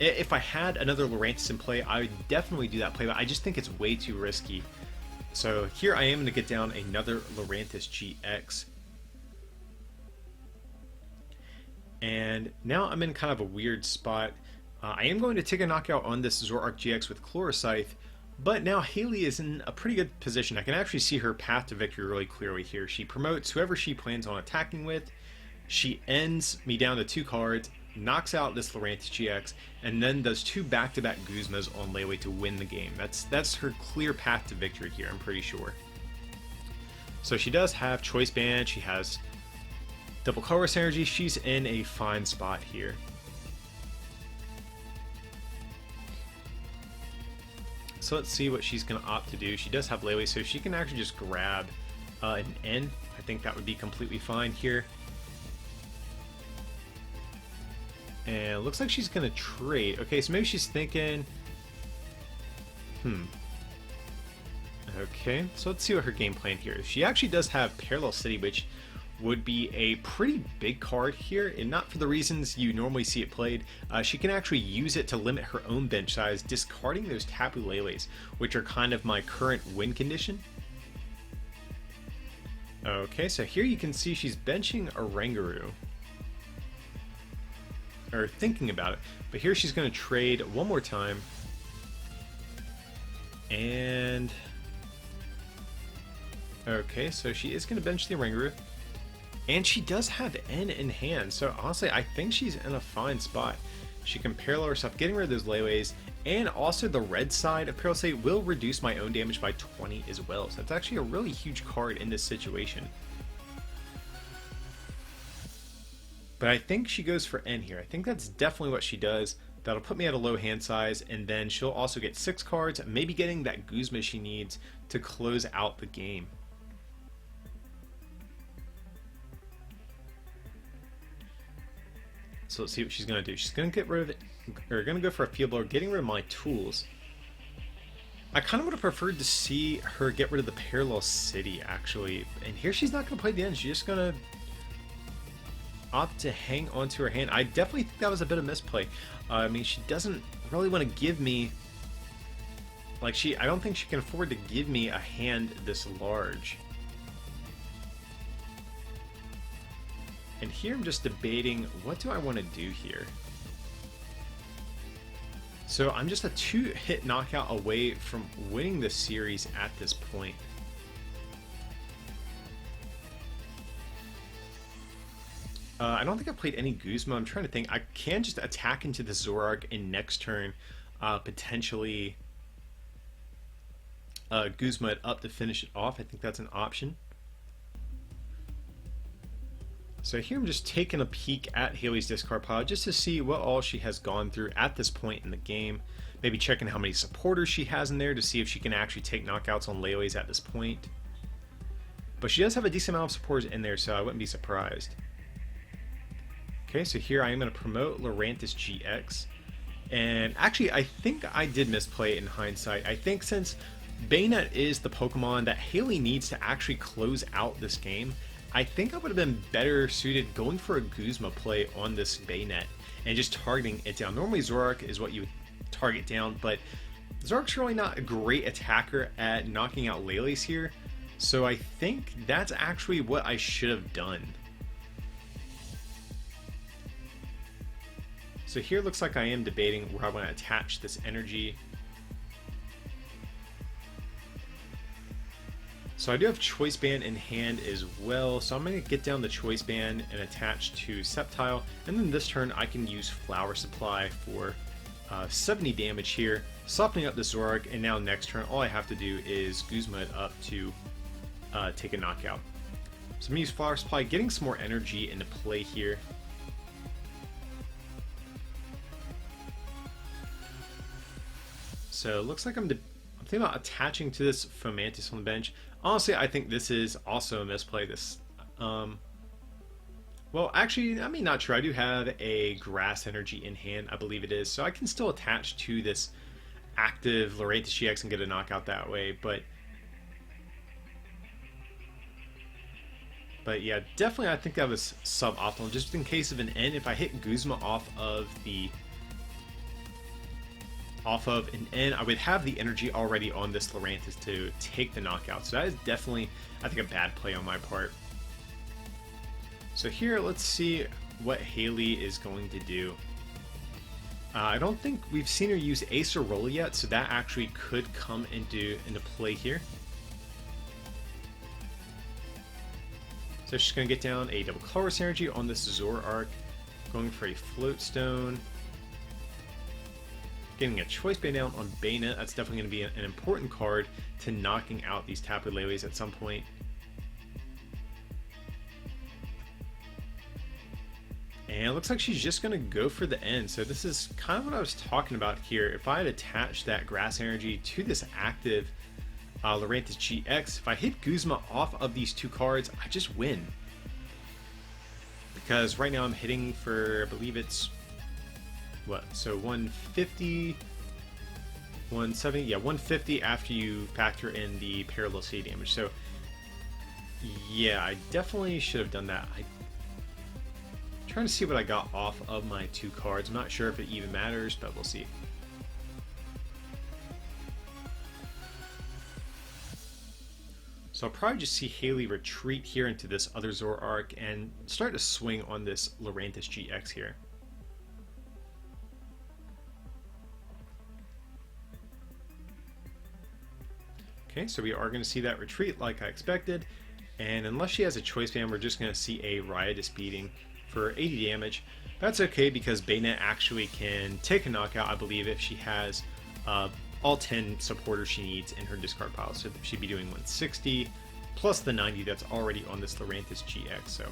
Speaker 1: if I had another Lurantis in play, I would definitely do that play, but I just think it's way too risky. So here I am going to get down another Lurantis GX. And now I'm in kind of a weird spot. I am going to take a knockout on this Zoroark GX with Chloroscythe, but now Haley is in a pretty good position. I can actually see her path to victory really clearly here. She promotes whoever she plans on attacking with. She ends me down to 2 cards, knocks out this Lurantis GX, and then does 2 back-to-back Guzmas on Lele to win the game. That's her clear path to victory here, I'm pretty sure. So she does have Choice Band, she has Double Colorless Energy, she's in a fine spot here. So let's see what she's going to opt to do. She does have Lele, so she can actually just grab an N. I think that would be completely fine here. And it looks like she's going to trade. Okay, so maybe she's thinking... Okay, so let's see what her game plan here is. She actually does have Parallel City, which would be a pretty big card here, and not for the reasons you normally see it played. She can actually use it to limit her own bench size, discarding those Tapu Leles, which are kind of my current win condition. Okay, so here you can see she's benching a Rangaroo. Or thinking about it. But here she's going to trade one more time. And... okay, so she is going to bench the Rangaroo. And she does have N in hand, so honestly, I think she's in a fine spot. She can parallel herself, getting rid of those Leles, and also the red side of Parallel City will reduce my own damage by 20 as well. So that's actually a really huge card in this situation. But I think she goes for N here. I think that's definitely what she does. That'll put me at a low hand size, and then she'll also get 6 cards, maybe getting that Guzma she needs to close out the game. So let's see what she's going to do. She's going to get rid of it, or going to go for a Field Blower, getting rid of my tools. I kind of would have preferred to see her get rid of the Parallel City, actually. And here she's not going to play the end. She's just going to opt to hang onto her hand. I definitely think that was a bit of misplay. I mean, she doesn't really want to give me... like, I don't think she can afford to give me a hand this large. And here I'm just debating, what do I want to do here? So I'm just a 2-hit knockout away from winning the series at this point. I don't think I played any Guzma. I'm trying to think. I can just attack into the Zoroark and next turn potentially Guzma it up to finish it off. I think that's an option. So here I'm just taking a peek at Haley's discard pile just to see what all she has gone through at this point in the game. Maybe checking how many supporters she has in there to see if she can actually take knockouts on Leles at this point. But she does have a decent amount of supporters in there, so I wouldn't be surprised. Okay, so here I am going to promote Lurantis GX. And actually, I think I did misplay it in hindsight. I think since Banette is the Pokemon that Haley needs to actually close out this game, I think I would have been better suited going for a Guzma play on this Banette and just targeting it down. Normally Zoroark is what you would target down, but Zoroark's really not a great attacker at knocking out Lele's here, so I think that's actually what I should have done. So here looks like I am debating where I want to attach this energy. So I do have Choice Band in hand as well, so I'm going to get down the Choice Band and attach to Sceptile, and then this turn I can use Flower Supply for 70 damage here, softening up the Zoroark, and now next turn all I have to do is Guzma it up to take a knockout. So I'm going to use Flower Supply, getting some more energy into play here. So it looks like I'm thinking about attaching to this Fomantis on the bench. Honestly, I think this is also a misplay. Well, actually, I mean, not sure. I do have a Grass Energy in hand, I believe it is. So I can still attach to this active Lurantis GX and get a knockout that way. But yeah, definitely I think that was suboptimal. Just in case of an N, if I hit Guzma off of an N, I would have the energy already on this Lurantis to take the knockout. So that is definitely, I think, a bad play on my part. So here, let's see what Hailey is going to do. I don't think we've seen her use Acerola yet, so that actually could come into play here. So she's going to get down a double colorless energy on this Zoroark, going for a Float Stone. Getting a Choice Band down on Banette. That's definitely going to be an important card to knocking out these Tapu Leles at some point. And it looks like she's just going to go for the end. So this is kind of what I was talking about here. If I had attached that Grass Energy to this active Lurantis GX, if I hit Guzma off of these two cards, I just win. Because right now I'm hitting for, I believe it's what, so 150, 170, yeah, 150 after you factor in the parallel C damage. So yeah, I definitely should have done that. I'm trying to see what I got off of my two cards. I'm not sure if it even matters, but we'll see. So I'll probably just see Hailey retreat here into this other Zoroark and start to swing on this Lurantis GX here. Okay, so we are going to see that retreat like I expected, and unless she has a Choice Band, we're just going to see a Riotous Beating for 80 damage. That's okay because Banette actually can take a knockout, I believe, if she has all 10 supporters she needs in her discard pile. So she'd be doing 160 plus the 90 that's already on this Lurantis GX. So,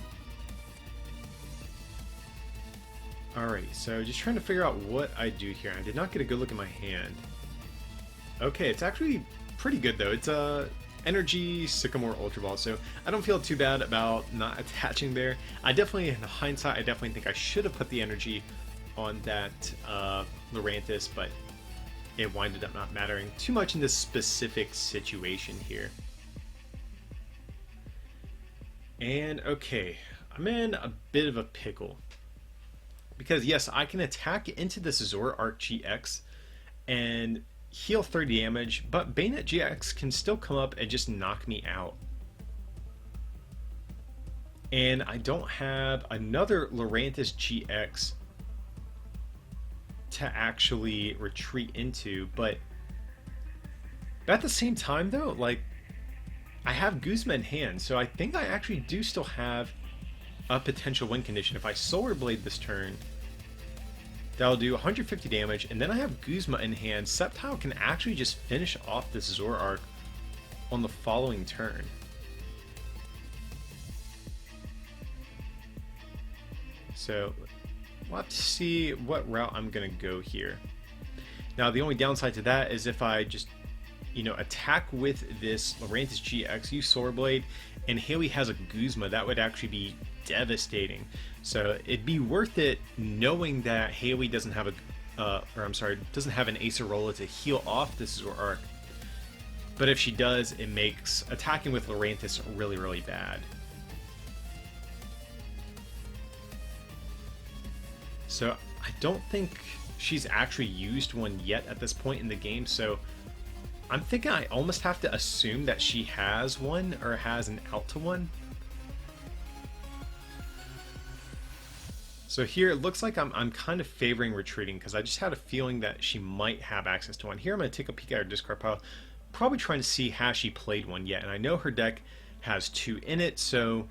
Speaker 1: alrighty, so just trying to figure out what I do here. I did not get a good look at my hand. Okay, it's actually pretty good though. It's Energy Sycamore Ultra Ball, so I don't feel too bad about not attaching there. I definitely, in hindsight, I definitely think I should have put the energy on that Lurantis, but it winded up not mattering too much in this specific situation here. And okay, I'm in a bit of a pickle. Because yes, I can attack into this Zoroark GX and heal 30 damage, but Banette GX can still come up and just knock me out. And I don't have another Lurantis GX to actually retreat into, but at the same time though, like, I have Guzma in hand, so I think I actually do still have a potential win condition. If I Solar Blade this turn, that'll do 150 damage, and then I have Guzma in hand. Sceptile can actually just finish off this Zoroark on the following turn. So we'll have to see what route I'm going to go here. Now, the only downside to that is if I just, attack with this Lurantis GX, use Solar Blade, and Hailey has a Guzma, that would actually be devastating. So it'd be worth it knowing that Hailey doesn't have doesn't have an Acerola to heal off this Zoroark. But if she does, it makes attacking with Lurantis really, really bad. So I don't think she's actually used one yet at this point in the game, so I'm thinking I almost have to assume that she has one or has an out to one. So here it looks like I'm kind of favoring retreating because I just had a feeling that she might have access to one. Here I'm going to take a peek at her discard pile, probably trying to see has she played one yet. And I know her deck has 2 in it, so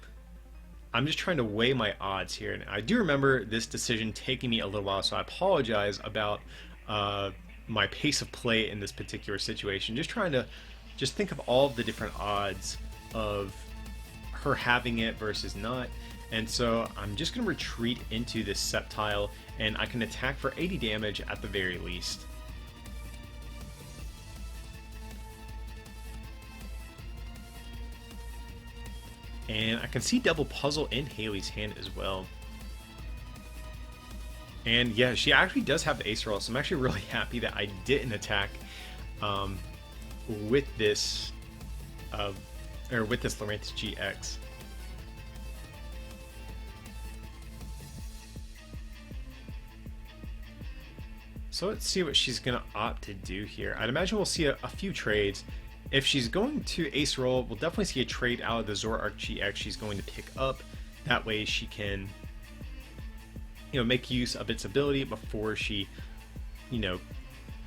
Speaker 1: I'm just trying to weigh my odds here. And I do remember this decision taking me a little while, so I apologize about my pace of play in this particular situation. Just trying to think of all of the different odds of her having it versus not. And so I'm just going to retreat into this Sceptile, and I can attack for 80 damage at the very least. And I can see double puzzle in Haley's hand as well. And yeah, she actually does have the Ace roll, so I'm actually really happy that I didn't attack with this Lurantis GX. So let's see what she's going to opt to do here. I'd imagine we'll see a few trades. If she's going to ace roll, we'll definitely see a trade out of the Zoroark GX she's going to pick up. That way she can, make use of its ability before she,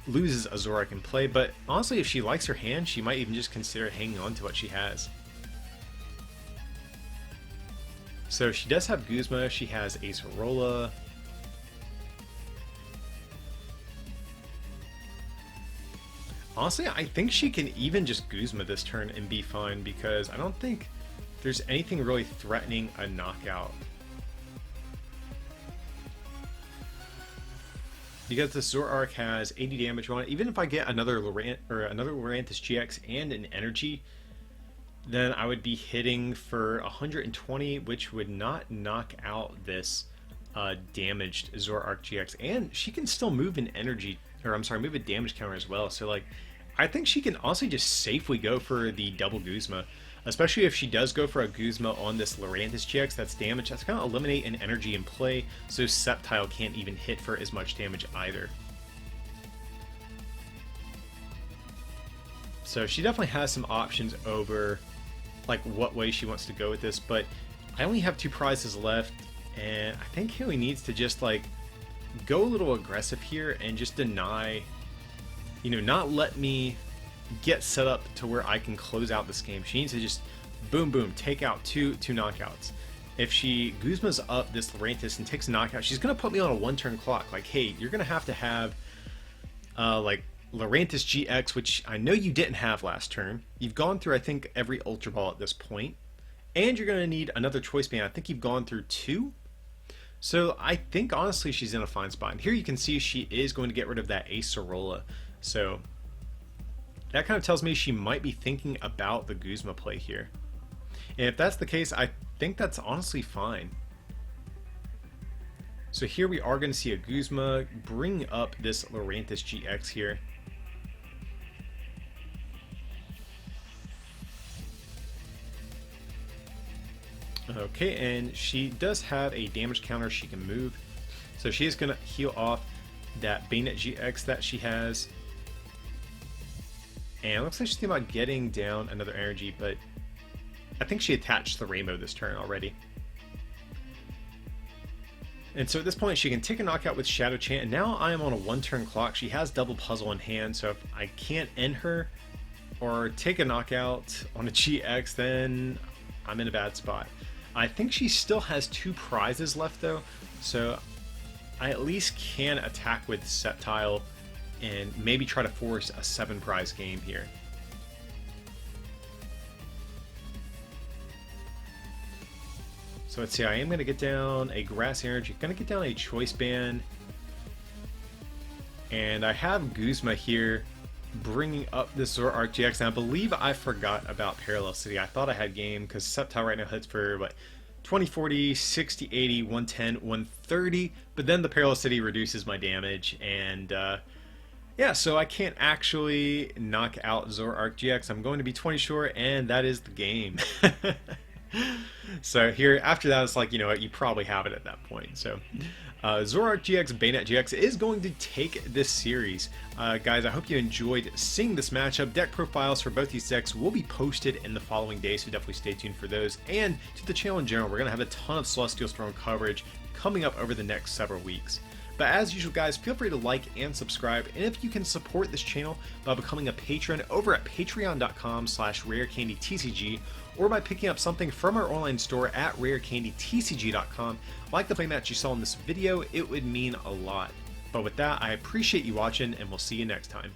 Speaker 1: loses a Zoroark in play. But honestly, if she likes her hand, she might even just consider hanging on to what she has. So she does have Guzma, she has Acerola. Honestly, I think she can even just Guzma this turn and be fine because I don't think there's anything really threatening a knockout. Because the Zoroark has 80 damage on it, even if I get another Lurantis GX and an energy, then I would be hitting for 120, which would not knock out this damaged Zoroark GX. And she can still move an energy, or I'm sorry, move a damage counter as well. So like, I think she can honestly just safely go for the double Guzma, especially if she does go for a Guzma on this Lurantis GX that's damaged. That's going to eliminate an energy in play, so Sceptile can't even hit for as much damage either. So she definitely has some options over like what way she wants to go with this, but I only have 2 prizes left, and I think Haley needs to just like go a little aggressive here and just deny, not let me get set up to where I can close out this game. She needs to just boom boom take out two knockouts. If she Guzma's up this Lurantis and takes a knockout, she's gonna put me on a 1-turn clock. Like, hey, you're gonna have to have like Lurantis GX, which I know you didn't have last turn. You've gone through, I think, every Ultra Ball at this point, and you're gonna need another Choice Band. I think you've gone through 2. So I think honestly she's in a fine spot. And here you can see she is going to get rid of that Acerola. So that kind of tells me she might be thinking about the Guzma play here. And if that's the case, I think that's honestly fine. So here we are going to see a Guzma bring up this Lurantis GX here. Okay, and she does have a damage counter she can move. So she is going to heal off that Banette GX that she has. And it looks like she's thinking about getting down another energy, but I think she attached the Rainbow this turn already. And so at this point she can take a knockout with Shadow Chant, and now I am on a 1-turn clock. She has double puzzle in hand, so if I can't end her or take a knockout on a GX, then I'm in a bad spot. I think she still has 2 prizes left though, so I at least can attack with Sceptile and maybe try to force a 7-prize game here. So let's see, I am going to get down a Grass Energy, going to get down a Choice Band, and I have Guzma here bringing up this Zoroark GX, and I believe I forgot about Parallel City. I thought I had game, because Sceptile right now hits for, what, 20, 40, 60, 80, 110, 130, but then the Parallel City reduces my damage, and yeah, so I can't actually knock out Zoroark GX. I'm going to be 20 short, and that is the game. So here, after that, it's like, you know what, you probably have it at that point. So Zoroark GX, Banette GX is going to take this series. Guys, I hope you enjoyed seeing this matchup. Deck profiles for both these decks will be posted in the following days, so definitely stay tuned for those. And to the channel in general, we're going to have a ton of Celestial Throne coverage coming up over the next several weeks. But as usual, guys, feel free to like and subscribe, and if you can support this channel by becoming a patron over at patreon.com/rarecandytcg, or by picking up something from our online store at rarecandytcg.com, like the playmat you saw in this video, it would mean a lot. But with that, I appreciate you watching, and we'll see you next time.